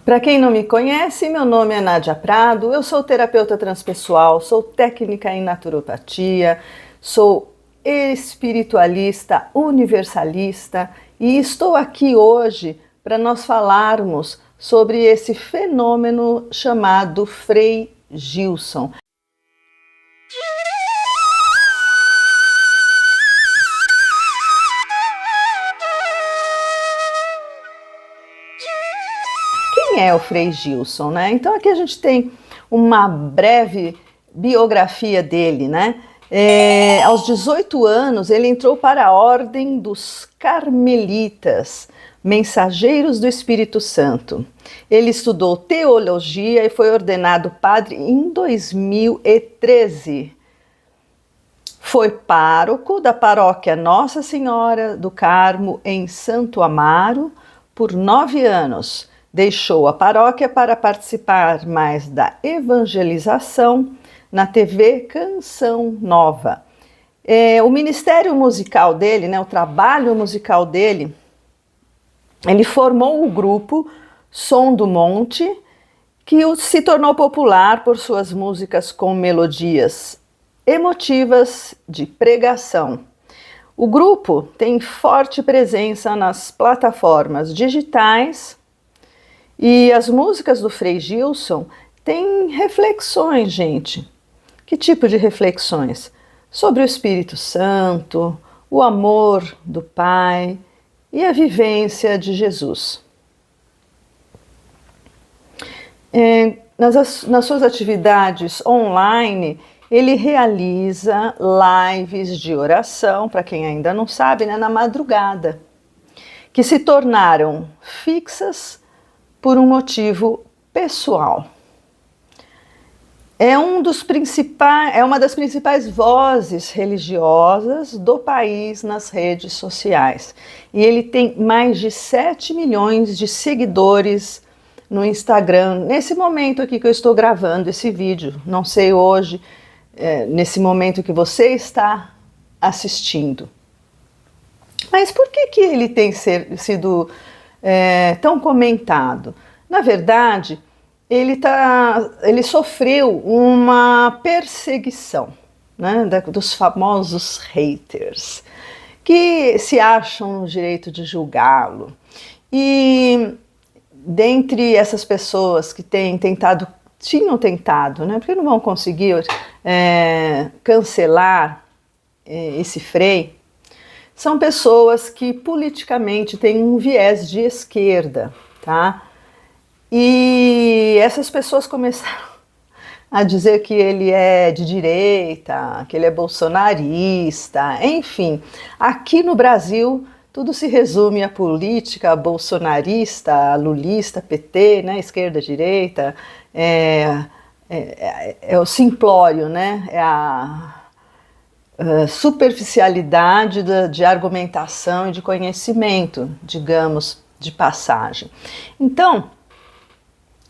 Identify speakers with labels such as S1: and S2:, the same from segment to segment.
S1: Para quem não me conhece, meu nome é Nádia Prado, eu sou terapeuta transpessoal, sou técnica em naturopatia, sou espiritualista, universalista e estou aqui hoje para nós falarmos sobre esse fenômeno chamado Frei Gilson. Quem é o Frei Gilson, né? Então aqui a gente tem uma breve biografia dele, né? Aos 18 anos ele entrou para a Ordem dos Carmelitas, Mensageiros do Espírito Santo. Ele estudou teologia e foi ordenado padre em 2013. Foi pároco da paróquia Nossa Senhora do Carmo em Santo Amaro por 9 anos. Deixou a paróquia para participar mais da evangelização na TV Canção Nova. O ministério musical dele, né, o trabalho musical dele, ele formou o grupo Som do Monte, que se tornou popular por suas músicas com melodias emotivas de pregação. O grupo tem forte presença nas plataformas digitais e as músicas do Frei Gilson têm reflexões, gente. Que tipo de reflexões? Sobre o Espírito Santo, o amor do Pai e a vivência de Jesus. Nas suas atividades online, ele realiza lives de oração, para quem ainda não sabe, né, na madrugada, que se tornaram fixas por um motivo pessoal. É uma das principais vozes religiosas do país nas redes sociais. E ele tem mais de 7 milhões de seguidores no Instagram, nesse momento aqui que eu estou gravando esse vídeo. Não sei hoje, nesse momento que você está assistindo. Mas por que ele tem sido tão comentado? Na verdade, ele sofreu uma perseguição, né, dos famosos haters, que se acham no direito de julgá-lo. E dentre essas pessoas que tinham tentado, né, porque não vão conseguir cancelar esse Frei, são pessoas que politicamente têm um viés de esquerda, tá? E essas pessoas começaram a dizer que ele é de direita, que ele é bolsonarista, enfim. Aqui no Brasil, tudo se resume à política bolsonarista, lulista, PT, né, esquerda, direita, é o simplório, né, é a superficialidade de argumentação e de conhecimento, digamos, de passagem. Então,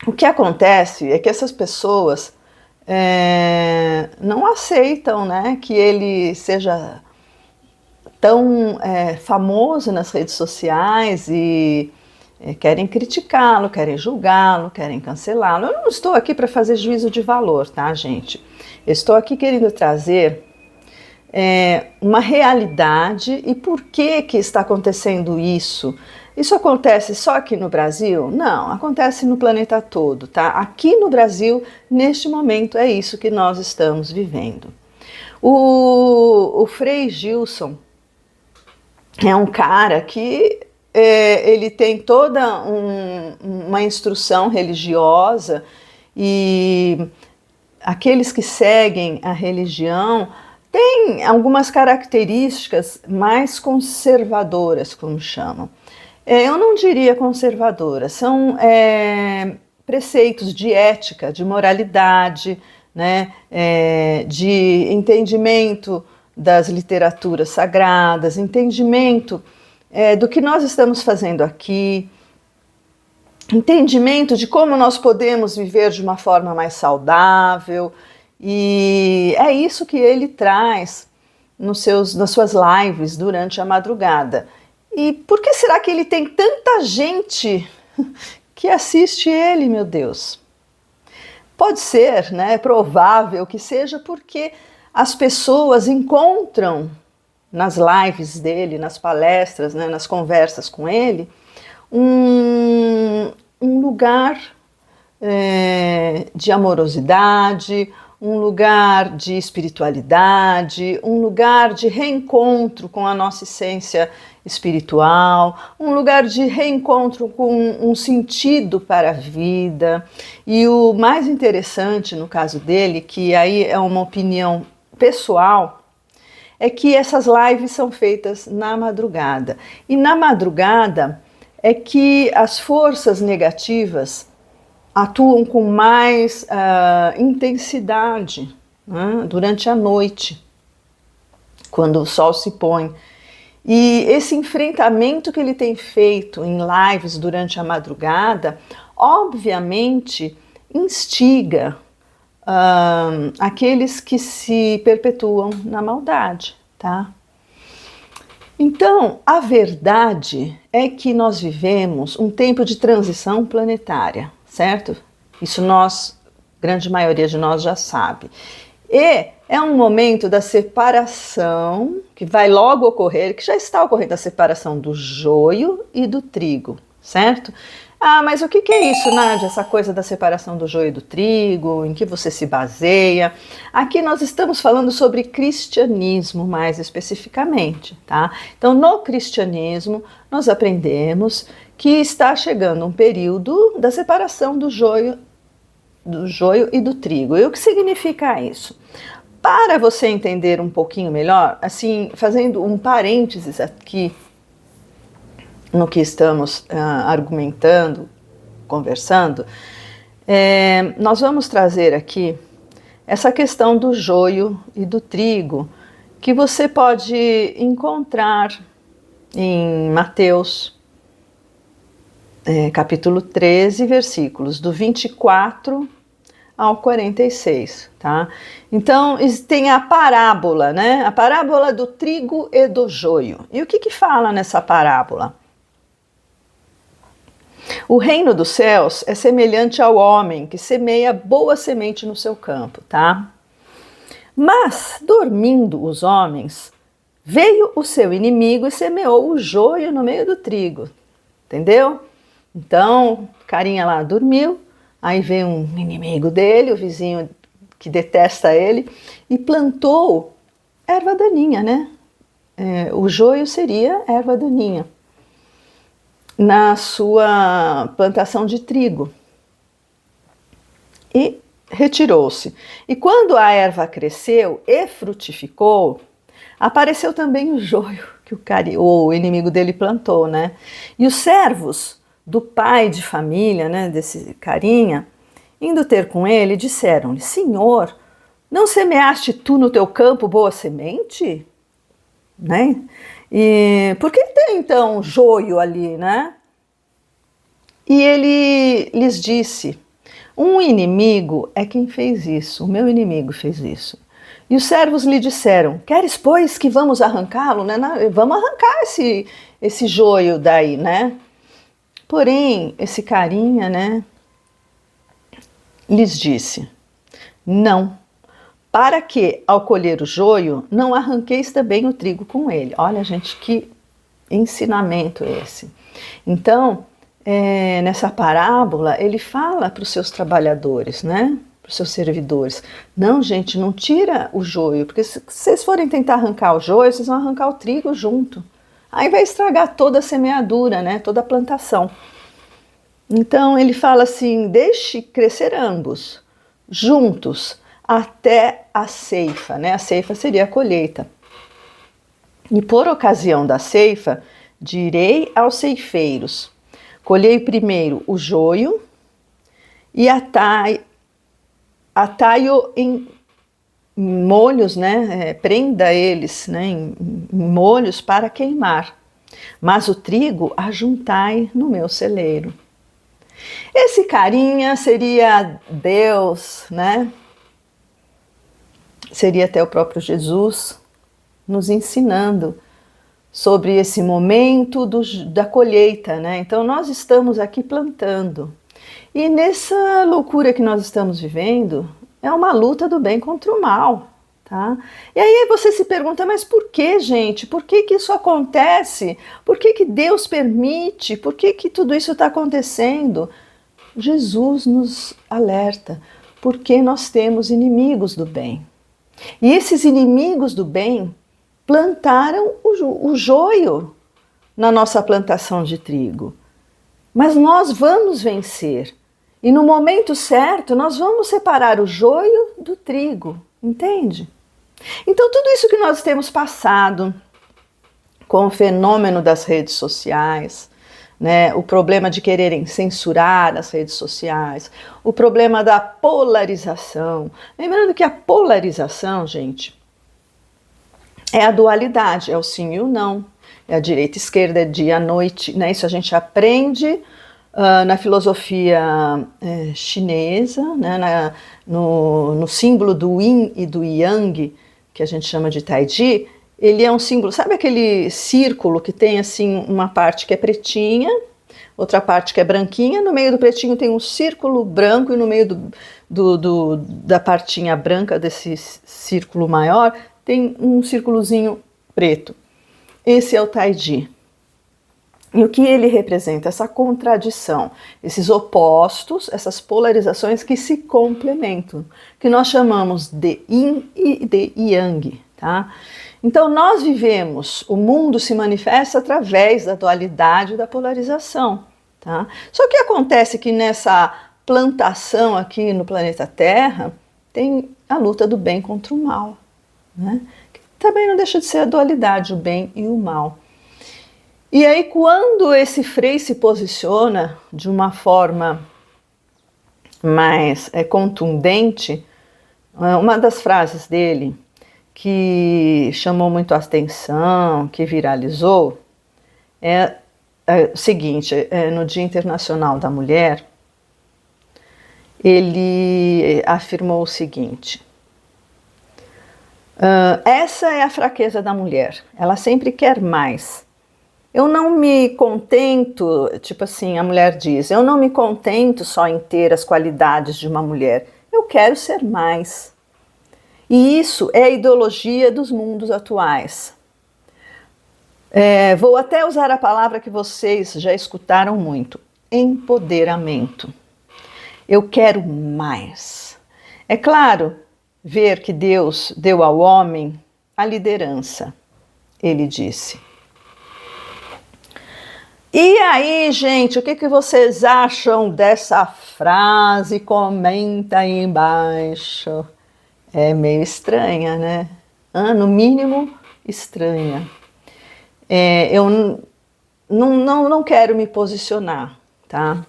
S1: o que acontece é que essas pessoas não aceitam, né, que ele seja tão famoso nas redes sociais e querem criticá-lo, querem julgá-lo, querem cancelá-lo. Eu não estou aqui para fazer juízo de valor, tá, gente? Eu estou aqui querendo trazer uma realidade e por que está acontecendo isso. Isso acontece só aqui no Brasil? Não, acontece no planeta todo, tá? Aqui no Brasil, neste momento, é isso que nós estamos vivendo. O Frei Gilson é um cara que ele tem toda uma instrução religiosa e aqueles que seguem a religião têm algumas características mais conservadoras, como chamam. Eu não diria conservadoras, são preceitos de ética, de moralidade, né, de entendimento das literaturas sagradas, entendimento do que nós estamos fazendo aqui, entendimento de como nós podemos viver de uma forma mais saudável, e é isso que ele traz nas suas lives durante a madrugada. E por que será que ele tem tanta gente que assiste ele, meu Deus. Pode ser, né, é provável que seja porque as pessoas encontram nas lives dele, nas palestras, né, nas conversas com ele, um lugar de amorosidade, um lugar de espiritualidade, um lugar de reencontro com a nossa essência espiritual, um lugar de reencontro com um sentido para a vida. E o mais interessante no caso dele, que aí é uma opinião pessoal, é que essas lives são feitas na madrugada. E na madrugada é que as forças negativas atuam com mais intensidade, né, durante a noite, quando o sol se põe. E esse enfrentamento que ele tem feito em lives durante a madrugada, obviamente instiga aqueles que se perpetuam na maldade, tá? Então, a verdade é que nós vivemos um tempo de transição planetária, certo? Isso grande maioria de nós já sabe. E é um momento da separação, que vai logo ocorrer, que já está ocorrendo a separação do joio e do trigo, certo? Ah, mas o que é isso, Nádia, essa coisa da separação do joio e do trigo, em que você se baseia? Aqui nós estamos falando sobre cristianismo, mais especificamente, tá? Então, no cristianismo, nós aprendemos que está chegando um período da separação do joio e do trigo. E o que significa isso? Para você entender um pouquinho melhor, assim, fazendo um parênteses aqui no que estamos argumentando, conversando, nós vamos trazer aqui essa questão do joio e do trigo, que você pode encontrar em Mateus, capítulo 13, versículos do 24 ao 46, tá? Então, tem a parábola, né? A parábola do trigo e do joio. E o que fala nessa parábola? O reino dos céus é semelhante ao homem que semeia boa semente no seu campo, tá? Mas, dormindo os homens, veio o seu inimigo e semeou o joio no meio do trigo, entendeu? Então, carinha lá dormiu, aí veio um inimigo dele, o vizinho que detesta ele, e plantou erva daninha, né? O joio seria erva daninha na sua plantação de trigo. E retirou-se. E quando a erva cresceu e frutificou, apareceu também o joio que o inimigo dele plantou, né? E os servos do pai de família, né, desse carinha, indo ter com ele, disseram-lhe: Senhor, não semeaste tu no teu campo boa semente? Né? E por que tem então joio ali, né? E ele lhes disse: um inimigo é quem fez isso, o meu inimigo fez isso. E os servos lhe disseram: queres, pois, que vamos arrancá-lo, né? Vamos arrancar esse joio daí, né? Porém, esse carinha, né, lhes disse: não, para que, ao colher o joio, não arranqueis também o trigo com ele. Olha, gente, que ensinamento esse. Então, nessa parábola, ele fala para os seus trabalhadores, né, para os seus servidores: não, gente, não tira o joio, porque se vocês forem tentar arrancar o joio, vocês vão arrancar o trigo junto. Aí vai estragar toda a semeadura, né, toda a plantação. Então ele fala assim: deixe crescer ambos, juntos, até a ceifa, né? A ceifa seria a colheita. E por ocasião da ceifa, direi aos ceifeiros: colhei primeiro o joio e atai-o em molhos, né? Prenda eles, né, em molhos para queimar, mas o trigo ajuntai no meu celeiro. Esse carinha seria Deus, né? Seria até o próprio Jesus nos ensinando sobre esse momento da colheita, né? Então nós estamos aqui plantando. E nessa loucura que nós estamos vivendo, é uma luta do bem contra o mal, tá? E aí você se pergunta, mas por que, gente? Por que que isso acontece? Por que que Deus permite? Por que que tudo isso está acontecendo? Jesus nos alerta, porque nós temos inimigos do bem. E esses inimigos do bem plantaram o joio na nossa plantação de trigo. Mas nós vamos vencer. E no momento certo, nós vamos separar o joio do trigo. Entende? Então, tudo isso que nós temos passado com o fenômeno das redes sociais, né, o problema de quererem censurar as redes sociais, o problema da polarização. Lembrando que a polarização, gente, é a dualidade, é o sim e o não, é a direita e esquerda, é dia e noite, né? Isso a gente aprende na filosofia chinesa, né? No símbolo do yin e do yang, que a gente chama de tai chi. Ele é um símbolo, sabe aquele círculo que tem assim uma parte que é pretinha, outra parte que é branquinha, no meio do pretinho tem um círculo branco e no meio da partinha branca desse círculo maior tem um círculozinho preto. Esse é o Tai Chi. E o que ele representa? Essa contradição, esses opostos, essas polarizações que se complementam, que nós chamamos de Yin e de Yang, tá? Então nós vivemos, o mundo se manifesta através da dualidade e da polarização, tá? Só que acontece que nessa plantação aqui no planeta Terra tem a luta do bem contra o mal, né? Que também não deixa de ser a dualidade, o bem e o mal. E aí quando esse Frei se posiciona de uma forma mais contundente, uma das frases dele que chamou muito a atenção, que viralizou, é o seguinte: no Dia Internacional da Mulher, ele afirmou o seguinte: essa é a fraqueza da mulher, ela sempre quer mais. Eu não me contento, tipo assim, a mulher diz, eu não me contento só em ter as qualidades de uma mulher, eu quero ser mais. E isso é a ideologia dos mundos atuais. Vou até usar a palavra que vocês já escutaram muito: empoderamento. Eu quero mais. É claro, ver que Deus deu ao homem a liderança, ele disse. E aí, gente, o que vocês acham dessa frase? Comenta aí embaixo. É meio estranha, né? No mínimo, estranha. Eu não quero me posicionar, tá?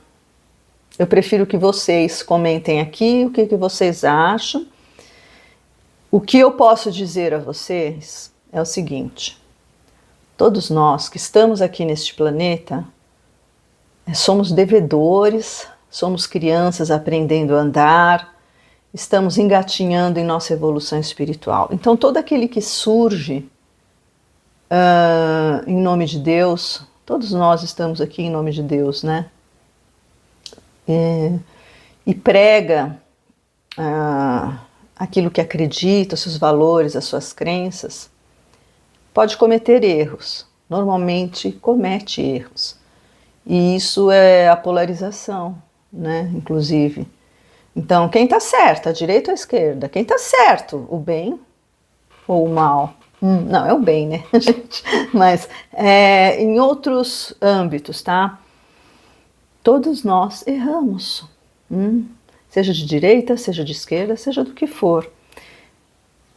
S1: Eu prefiro que vocês comentem aqui o que vocês acham. O que eu posso dizer a vocês é o seguinte: todos nós que estamos aqui neste planeta somos devedores, somos crianças aprendendo a andar, estamos engatinhando em nossa evolução espiritual. Então todo aquele que surge em nome de Deus, todos nós estamos aqui em nome de Deus, né? E prega aquilo que acredita, os seus valores, as suas crenças, pode cometer erros, normalmente comete erros. E isso é a polarização, né? Inclusive. Então, quem está certo, a direita ou a esquerda? Quem está certo, o bem ou o mal? Não, é o bem, né, gente? Mas em outros âmbitos, tá? Todos nós erramos. Seja de direita, seja de esquerda, seja do que for.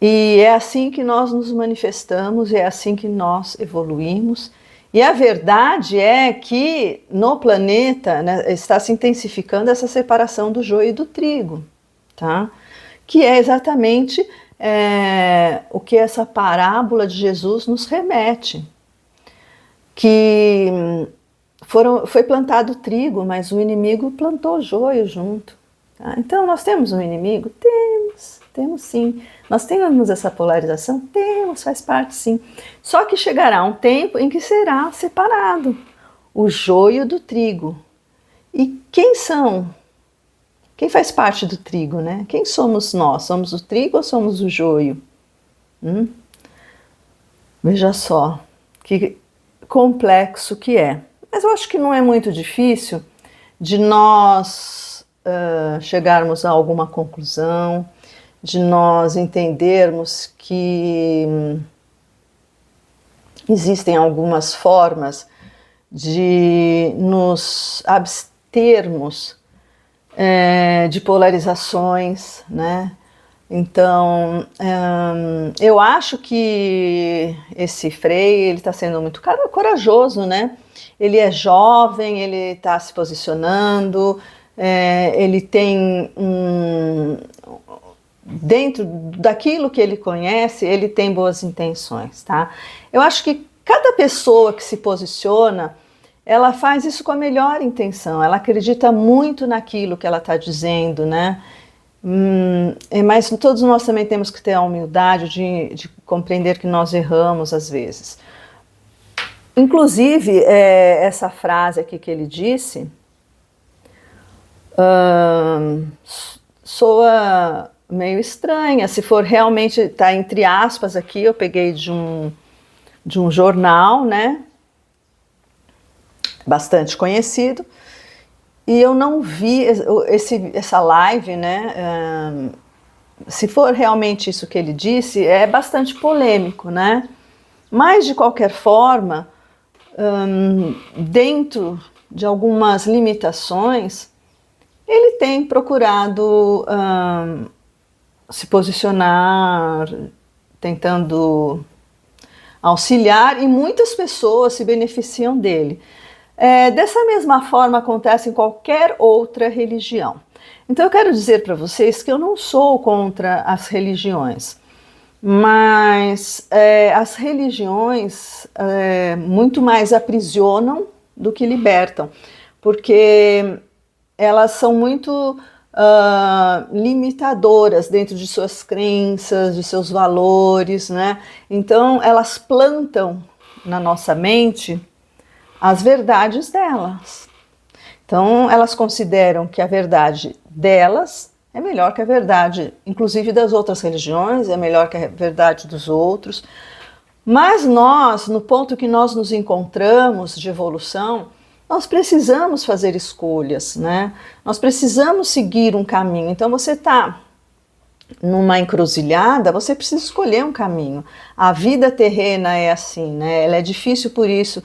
S1: E é assim que nós nos manifestamos, é assim que nós evoluímos. E a verdade é que no planeta, né, está se intensificando essa separação do joio e do trigo, tá? Que é exatamente o que essa parábola de Jesus nos remete. Que foi plantado trigo, mas o inimigo plantou joio junto. Tá? Então nós temos um inimigo? Temos. Temos sim. Nós temos essa polarização? Temos, faz parte sim. Só que chegará um tempo em que será separado o joio do trigo. E quem são? Quem faz parte do trigo, né? Quem somos nós? Somos o trigo ou somos o joio? Veja só, que complexo que é. Mas eu acho que não é muito difícil de nós chegarmos a alguma conclusão, de nós entendermos que existem algumas formas de nos abstermos de polarizações, né? Então, eu acho que esse Frei, ele está sendo muito corajoso, né? Ele é jovem, ele está se posicionando, ele tem dentro daquilo que ele conhece, ele tem boas intenções, tá? Eu acho que cada pessoa que se posiciona, ela faz isso com a melhor intenção, ela acredita muito naquilo que ela está dizendo, né? Mas todos nós também temos que ter a humildade de compreender que nós erramos às vezes. Inclusive, essa frase aqui que ele disse, soa meio estranha. Se for realmente, está entre aspas aqui, eu peguei de um jornal, né? Bastante conhecido. E eu não vi essa live, né? Se for realmente isso que ele disse, é bastante polêmico, né? Mas, de qualquer forma, dentro de algumas limitações, ele tem procurado se posicionar, tentando auxiliar, e muitas pessoas se beneficiam dele. Dessa mesma forma acontece em qualquer outra religião. Então eu quero dizer para vocês que eu não sou contra as religiões, mas as religiões muito mais aprisionam do que libertam, porque elas são muito limitadoras dentro de suas crenças, de seus valores, né? Então elas plantam na nossa mente as verdades delas. Então elas consideram que a verdade delas é melhor que a verdade, inclusive das outras religiões, é melhor que a verdade dos outros. Mas nós, no ponto que nós nos encontramos de evolução, nós precisamos fazer escolhas, né? Nós precisamos seguir um caminho. Então você está numa encruzilhada, você precisa escolher um caminho. A vida terrena é assim, né? Ela é difícil por isso,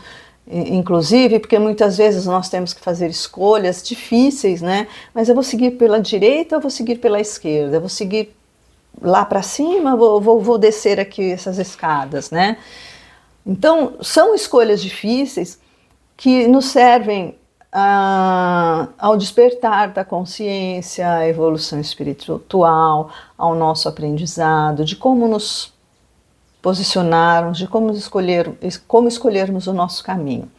S1: inclusive, porque muitas vezes nós temos que fazer escolhas difíceis, né? Mas eu vou seguir pela direita ou vou seguir pela esquerda? Eu vou seguir lá para cima, vou descer aqui essas escadas, né? Então, são escolhas difíceis que nos servem ao despertar da consciência, à evolução espiritual, ao nosso aprendizado, de como nos posicionarmos, de como escolhermos o nosso caminho.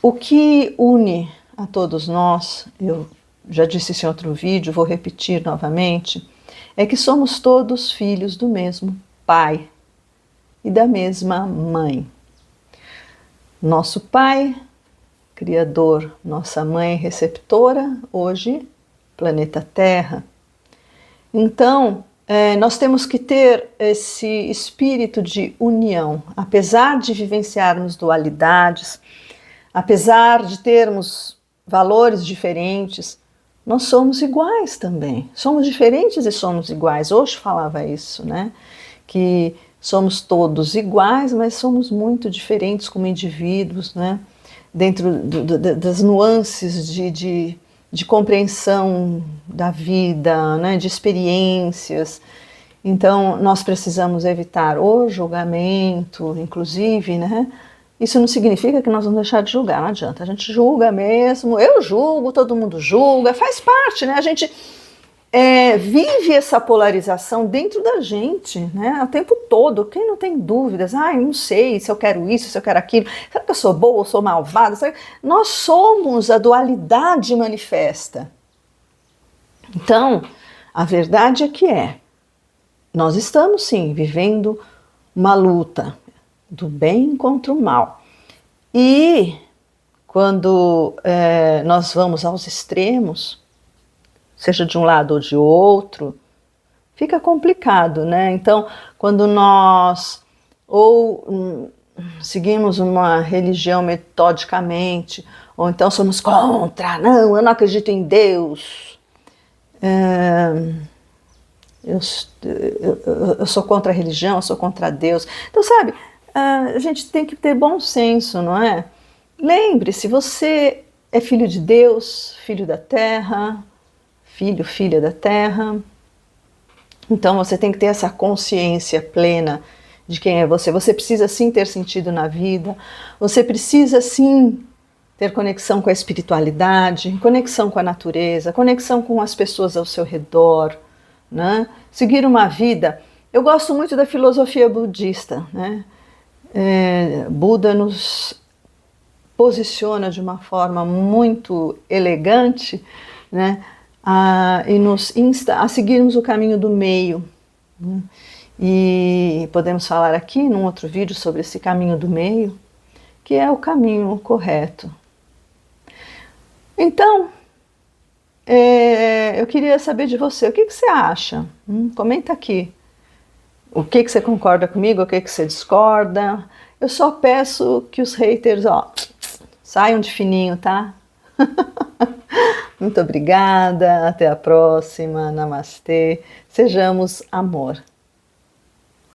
S1: O que une a todos nós, eu já disse isso em outro vídeo, vou repetir novamente, é que somos todos filhos do mesmo Pai e da mesma Mãe. Nosso Pai, Criador, nossa Mãe receptora, hoje, planeta Terra. Então, nós temos que ter esse espírito de união, apesar de vivenciarmos dualidades, apesar de termos valores diferentes, nós somos iguais também. Somos diferentes e somos iguais. Osho falava isso, né? Que somos todos iguais, mas somos muito diferentes como indivíduos, né? Dentro das nuances de compreensão da vida, né? De experiências. Então, nós precisamos evitar o julgamento, inclusive, né? Isso não significa que nós vamos deixar de julgar, não adianta. A gente julga mesmo, eu julgo, todo mundo julga, faz parte, né? A gente vive essa polarização dentro da gente, né? O tempo todo. Quem não tem dúvidas? Eu não sei se eu quero isso, se eu quero aquilo. Será que eu sou boa ou sou malvada? Nós somos a dualidade manifesta. Então, a verdade é que nós estamos sim vivendo uma luta do bem contra o mal. E quando nós vamos aos extremos, seja de um lado ou de outro, fica complicado, né? Então, quando nós ou seguimos uma religião metodicamente, ou então somos contra, não, eu não acredito em Deus, eu sou contra a religião, eu sou contra Deus. Então, sabe, a gente tem que ter bom senso, não é? Lembre-se, você é filho de Deus, filho da terra, filho, filha da terra. Então você tem que ter essa consciência plena de quem é você. Você precisa sim ter sentido na vida, você precisa sim ter conexão com a espiritualidade, conexão com a natureza, conexão com as pessoas ao seu redor, né? Seguir uma vida. Eu gosto muito da filosofia budista, né? Buda nos posiciona de uma forma muito elegante, né? E nos insta a seguirmos o caminho do meio, né? E podemos falar aqui num outro vídeo sobre esse caminho do meio, que é o caminho correto. Então, eu queria saber de você, o que você acha? Comenta aqui. O que você concorda comigo, o que você discorda. Eu só peço que os haters, saiam de fininho, tá? Muito obrigada, até a próxima, namastê, sejamos amor.